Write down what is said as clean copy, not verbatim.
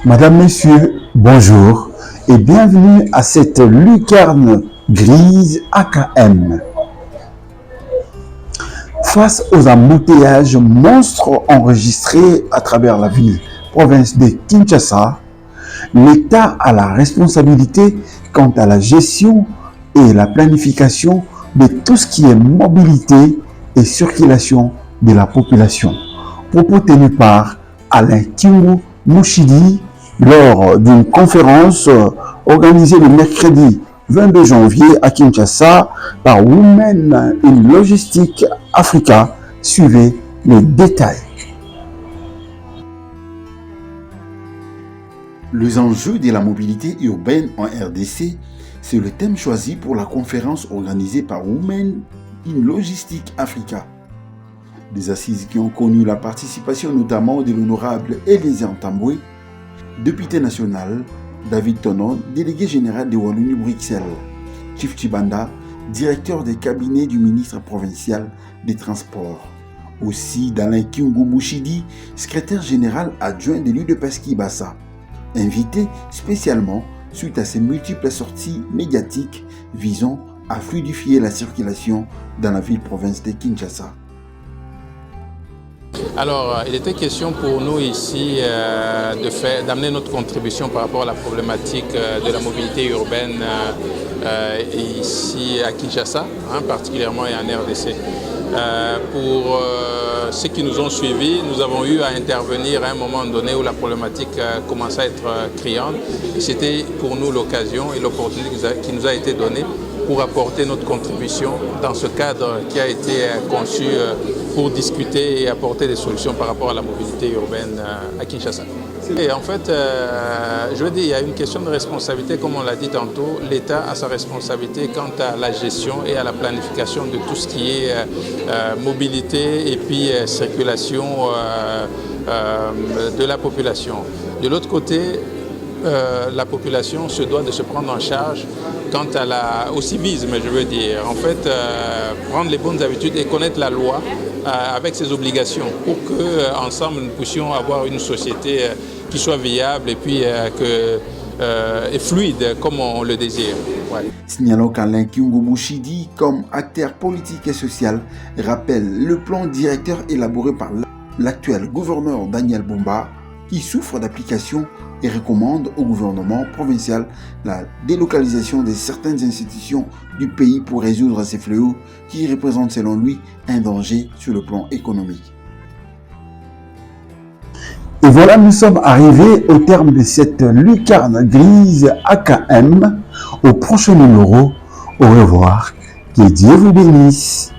Madame, Monsieur, bonjour et bienvenue à cette lucarne grise AKM. Face aux embouteillages monstres enregistrés à travers la ville-province de Kinshasa, l'État a la responsabilité quant à la gestion et la planification de tout ce qui est mobilité et circulation de la population. Propos tenus par Alain Kingu Mouchidi lors d'une conférence organisée le mercredi 22 janvier à Kinshasa par Women in Logistics Africa. Suivez les détails. Les enjeux de la mobilité urbaine en RDC, c'est le thème choisi pour la conférence organisée par Women in Logistics Africa. Des assises qui ont connu la participation notamment de l'honorable Elézer Tamboué, député national, David Tonon, délégué général de Wallonie-Bruxelles, Chief Chibanda, directeur des cabinets du ministre provincial des Transports. Aussi d'Alain Kingu Mouchidi, secrétaire général adjoint de l'UDPESKI Bassa, invité spécialement suite à ses multiples sorties médiatiques visant à fluidifier la circulation dans la ville-province de Kinshasa. Alors, il était question pour nous ici d'amener notre contribution par rapport à la problématique de la mobilité urbaine ici à Kinshasa, particulièrement et en RDC. Pour ceux qui nous ont suivis, nous avons eu à intervenir à un moment donné où la problématique commençait à être criante. C'était pour nous l'occasion et l'opportunité qui nous a été donnée pour apporter notre contribution dans ce cadre qui a été conçu pour discuter et apporter des solutions par rapport à la mobilité urbaine à Kinshasa. Et en fait, je veux dire, il y a une question de responsabilité, comme on l'a dit tantôt. L'État a sa responsabilité quant à la gestion et à la planification de tout ce qui est mobilité et puis circulation de la population. De l'autre côté, la population se doit de se prendre en charge quant au civisme, je veux dire. En fait, prendre les bonnes habitudes et connaître la loi avec ses obligations pour qu'ensemble nous puissions avoir une société qui soit viable et puis et fluide comme on le désire. Ouais. Signalons qu'Alain Kingu Mouchidi, comme acteur politique et social, rappelle le plan directeur élaboré par l'actuel gouverneur Daniel Bumba, qui souffre d'application et recommande au gouvernement provincial la délocalisation de certaines institutions du pays pour résoudre ces fléaux qui représentent selon lui un danger sur le plan économique. Et voilà, nous sommes arrivés au terme de cette lucarne grise AKM. Au prochain numéro, au revoir, que Dieu vous bénisse.